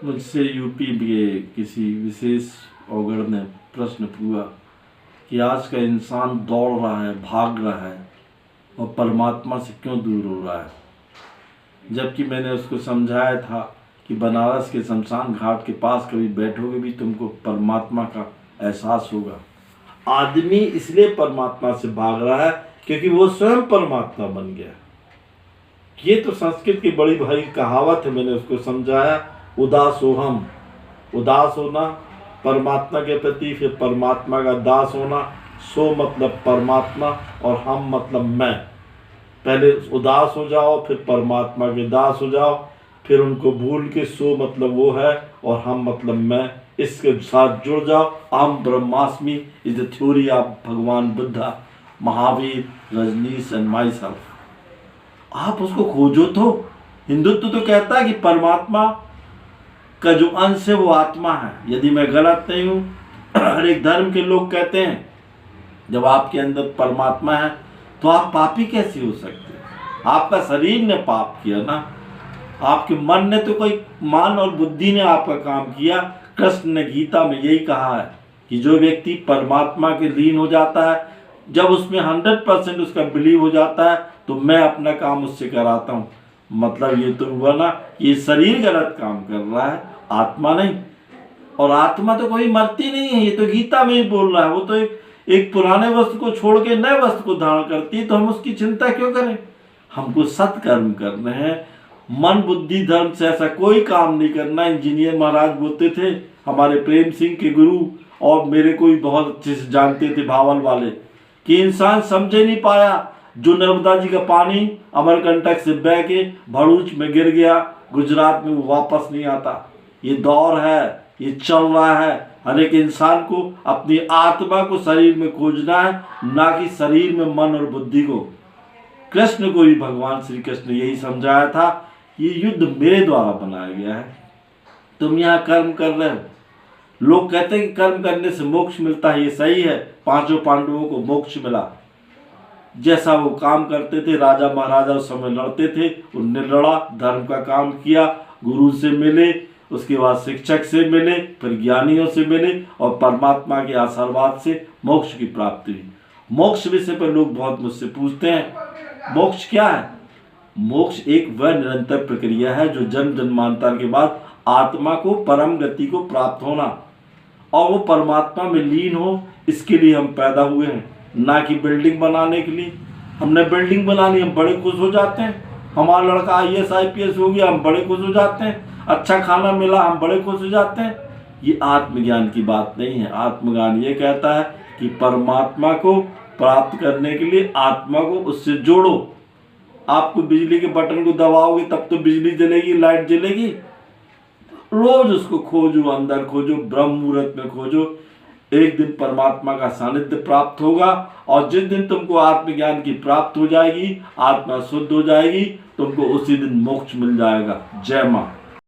मुझसे यूपी के किसी विशेष औगड़ ने प्रश्न पूछा कि आज का इंसान दौड़ रहा है, भाग रहा है और परमात्मा से क्यों दूर हो रहा है। जबकि मैंने उसको समझाया था कि बनारस के शमशान घाट के पास कभी बैठोगे भी तुमको परमात्मा का एहसास होगा। आदमी इसलिए परमात्मा से भाग रहा है क्योंकि वो स्वयं परमात्मा बन गया। ये तो संस्कृत की बड़ी भारी कहावत है। मैंने उसको समझाया, उदासोहम, उदास होना परमात्मा के प्रति, फिर परमात्मा का दास होना, सो मतलब परमात्मा और हम मतलब मैं। पहले उदास हो जाओ, फिर परमात्मा के दास हो जाओ, फिर उनको भूल के सो मतलब वो है और हम मतलब मैं, इसके साथ जुड़ जाओ। अहम ब्रह्मास्मि इज द थ्योरी ऑफ भगवान Buddha, Mahavir, Rajneesh and myself. आप उसको खोजो। तो हिंदुत्व तो कहता है कि परमात्मा का जो अंश है वो आत्मा है। यदि मैं गलत नहीं हूँ, हर एक धर्म के लोग कहते हैं जब आपके अंदर परमात्मा है तो आप पापी कैसे हो सकते हैं। आपका शरीर ने पाप किया ना, आपके मन ने तो कोई, मन और बुद्धि ने आपका काम किया। कृष्ण ने गीता में यही कहा है कि जो व्यक्ति परमात्मा के लीन हो जाता है, जब उसमें 100% उसका बिलीव हो जाता है तो मैं अपना काम उससे कराता हूँ। मतलब ये तो हुआ ना, ये शरीर गलत काम कर रहा है, आत्मा नहीं। और आत्मा तो कोई मरती नहीं है, ये तो गीता में ही बोल रहा है। वो तो एक पुराने वस्त्र को छोड़ के नए वस्त्र को धारण करती है, तो हम उसकी चिंता क्यों करें। हमको सत्कर्म करने हैं, मन बुद्धि धर्म से ऐसा कोई काम नहीं करना। इंजीनियर महाराज बोलते थे, हमारे प्रेम सिंह के गुरु और मेरे कोई बहुत अच्छे से जानते थे भावल वाले, कि इंसान समझे नहीं पाया जो नर्मदा जी का पानी अमरकंटक से बह के भरूच में गिर गया, गुजरात में वो वापस नहीं आता। ये दौर है, ये चल रहा है। हर एक इंसान को अपनी आत्मा को शरीर में खोजना है, ना कि शरीर में मन और बुद्धि को। कृष्ण को भी भगवान श्री कृष्ण ने यही समझाया था, ये युद्ध मेरे द्वारा बनाया गया है, तुम यहाँ कर्म कर रहे हो। लोग कहते हैं कि कर्म करने से मोक्ष मिलता है, ये सही है। पांचों पांडवों को मोक्ष मिला। जैसा वो काम करते थे, राजा महाराजा उस समय लड़ते थे, उनने लड़ा, धर्म का काम किया, गुरु से मिले, उसके बाद शिक्षक से मिले, फिर ज्ञानियों से मिले और परमात्मा के आशीर्वाद से मोक्ष की प्राप्ति हुई। मोक्ष विषय पर लोग बहुत मुझसे पूछते हैं, मोक्ष क्या है। मोक्ष एक वह निरंतर प्रक्रिया है जो जन्म जन्मांतर के बाद आत्मा को परम गति को प्राप्त होना और वो परमात्मा में लीन हो, इसके लिए हम पैदा हुए हैं, ना कि बिल्डिंग बनाने के लिए। हमने बिल्डिंग बना ली, हम बड़े खुश हो जाते हैं। हमारा लड़का IAS IPS हो गया, हम बड़े खुश हो जाते हैं। अच्छा खाना मिला, हम बड़े खुश हो जाते हैं। ये आत्मज्ञान की बात नहीं है। आत्मज्ञान ये कहता है कि परमात्मा को प्राप्त करने के लिए आत्मा को उससे जोड़ो। आपको बिजली के बटन को दबाओगे तब तो बिजली जलेगी, लाइट जलेगी। रोज उसको खोजो, अंदर खोजो, ब्रह्म मुहूर्त में खोजो। एक दिन परमात्मा का सानिध्य प्राप्त होगा और जिस दिन तुमको आत्मज्ञान की प्राप्त हो जाएगी, आत्मा शुद्ध हो जाएगी, तुमको उसी दिन मोक्ष मिल जाएगा। जय मां।